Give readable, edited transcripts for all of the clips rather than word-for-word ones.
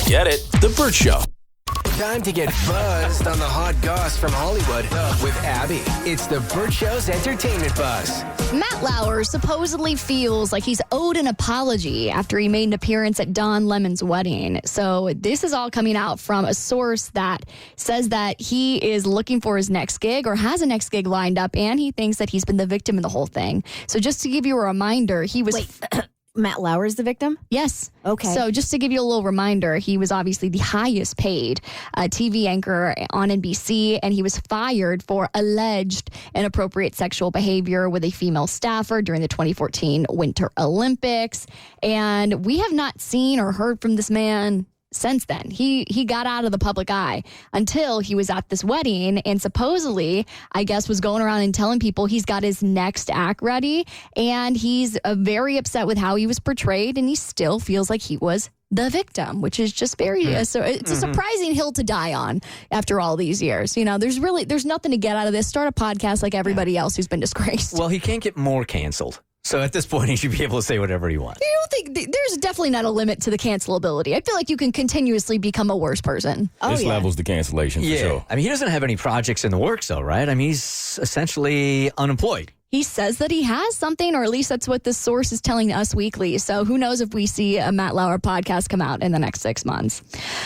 Get it? The Bert Show. Time to get buzzed on the hot goss from Hollywood with Abby. It's the Bert Show's entertainment buzz. Matt Lauer supposedly feels like he's owed an apology after he made an appearance at Don Lemon's wedding. So this is all coming out from a source that says that he is looking for his next gig or has a next gig lined up, and he thinks that he's been the victim of the whole thing. So just to give you a reminder, he was... Wait, Matt Lauer is the victim? Yes. Okay. So just to give you a little reminder, he was obviously the highest paid TV anchor on NBC, and he was fired for alleged inappropriate sexual behavior with a female staffer during the 2014 Winter Olympics. And we have not seen or heard from this man since then. He got out of the public eye until he was at this wedding, and supposedly, I guess, was going around and telling people he's got his next act ready, and he's very upset with how he was portrayed, and he still feels like he was the victim, which is just very, so it's a surprising hill to die on after all these years. You know, there's nothing to get out of this. Start a podcast like everybody else who's been disgraced. Well, he can't get more canceled. So at this point, he should be able to say whatever he wants. You don't think there's definitely not a limit to the cancelability? I feel like you can continuously become a worse person. This levels the cancellation for sure. I mean, he doesn't have any projects in the works, though, right? I mean, he's essentially unemployed. He says that he has something, or at least that's what this source is telling us weekly. So who knows if we see a Matt Lauer podcast come out in the next 6 months.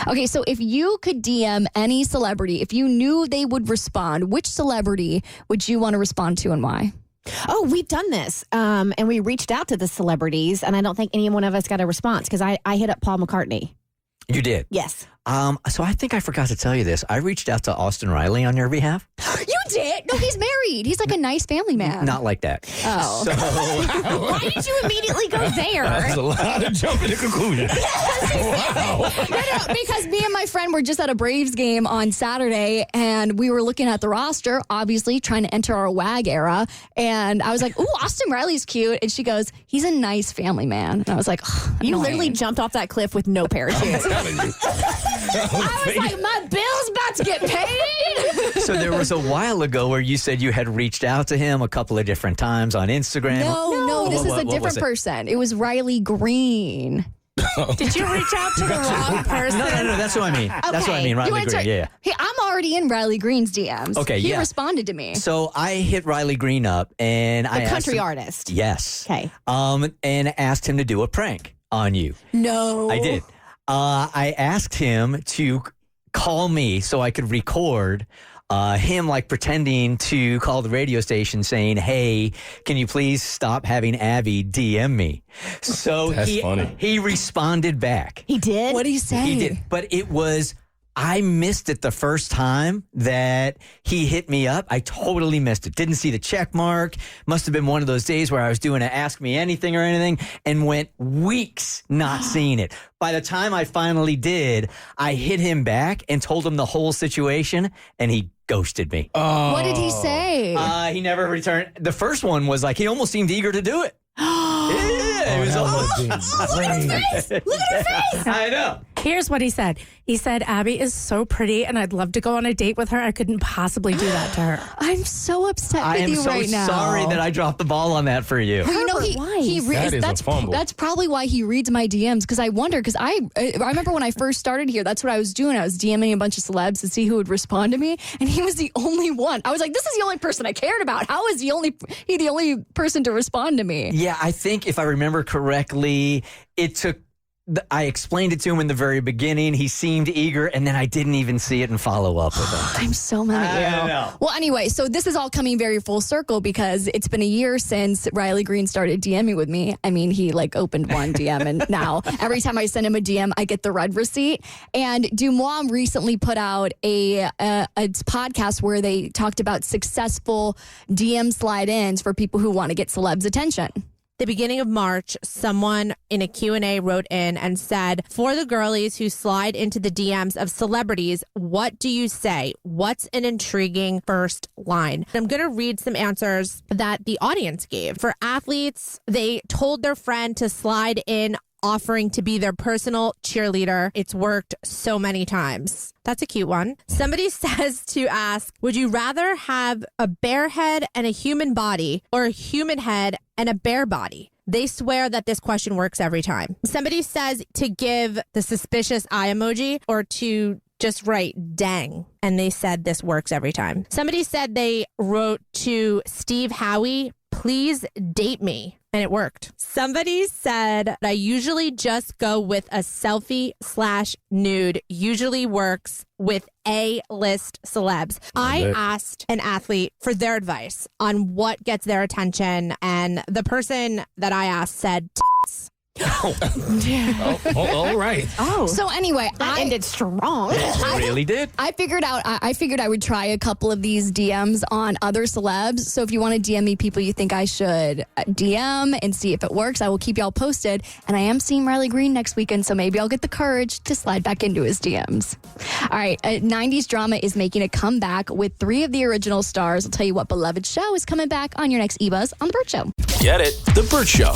Okay, so if you could DM any celebrity, if you knew they would respond, which celebrity would you want to respond to and why? Oh, we've done this. And we reached out to the celebrities, and I don't think any one of us got a response because I hit up Paul McCartney. You did? Yes. So I think I forgot to tell you this. I reached out to Austin Riley on your behalf. You did? No, he's married. He's like a nice family man. Not like that. Oh. So, Why did you immediately go there? That's a lot of jumping to conclusion. Wow. No, because me and my friend were just at a Braves game on Saturday, and we were looking at the roster, obviously trying to enter our WAG era. And I was like, ooh, Austin Riley's cute. And she goes, he's a nice family man. And I was like, You literally jumped off that cliff with no parachute. Telling you. I was like, my bill's about to get paid. so there was a while ago where you said you had reached out to him a couple of different times on Instagram. No, this is a What was different it? person. It was Riley Green. Did you reach out to the wrong person? No, that's what I mean. That's what I mean, Riley Green, yeah. Hey, I'm already in Riley Green's DMs. Okay, he yeah. responded to me. So I hit Riley Green up, and I The asked country him, artist. Yes. Okay. And asked him to do a prank on you. No. I did. I asked him to call me so I could record him like pretending to call the radio station saying, hey, can you please stop having Abby DM me? So That's funny. He responded back. He did? What did he say? He did. But it was, I missed it the first time that he hit me up. I totally missed it. Didn't see the check mark. Must have been one of those days where I was doing a Ask Me Anything or anything and went weeks not seeing it. By the time I finally did, I hit him back and told him the whole situation, and he ghosted me. What did he say? He never returned. The first one was like, he almost seemed eager to do it. Yeah, it was almost. Look at her face. I know. Here's what he said. He said, Abby is so pretty, and I'd love to go on a date with her. I couldn't possibly do that to her. I'm so upset I with am you so right now. sorry that I dropped the ball on that for you. You know, That is a fumble. that's probably why he reads my DMs, because I wonder, because I remember when I first started here, that's what I was doing. I was DMing a bunch of celebs to see who would respond to me, and he was the only one. I was like, this is the only person I cared about. How is he the only person to respond to me? Yeah, I think if I remember correctly, it took. I explained it to him in the very beginning. He seemed eager, and then I didn't even see it and follow up with him. I'm so mad at you. I know. Well, anyway, so this is all coming very full circle because it's been a year since Riley Green started DMing with me. I mean, he like opened one DM, and now every time I send him a DM, I get the red receipt. And Dumois recently put out a podcast where they talked about successful DM slide-ins for people who want to get celebs' attention. The beginning of March, someone in a Q&A wrote in and said, for the girlies who slide into the DMs of celebrities, what do you say? What's an intriguing first line? I'm going to read some answers that the audience gave. For athletes, they told their friend to slide in offering to be their personal cheerleader. It's worked so many times. That's a cute one. Somebody says to ask, would you rather have a bear head and a human body or a human head and a bear body? They swear that this question works every time. Somebody says to give the suspicious eye emoji or to just write dang. And they said this works every time. Somebody said they wrote to Steve Howie, please date me. And it worked. Somebody said, I usually just go with a selfie/nude, usually works with A-list celebs. I asked an athlete for their advice on what gets their attention. And the person that I asked said, tits. All right. Oh, So anyway, that ended strong. Really did? I figured I would try a couple of these DMs on other celebs. So if you want to DM me people you think I should DM and see if it works, I will keep y'all posted. And I am seeing Riley Green next weekend, so maybe I'll get the courage to slide back into his DMs. All right, 90s drama is making a comeback with 3 of the original stars. I'll tell you what beloved show is coming back on your next eBuzz on The Bert Show. Get it? The Bert Show.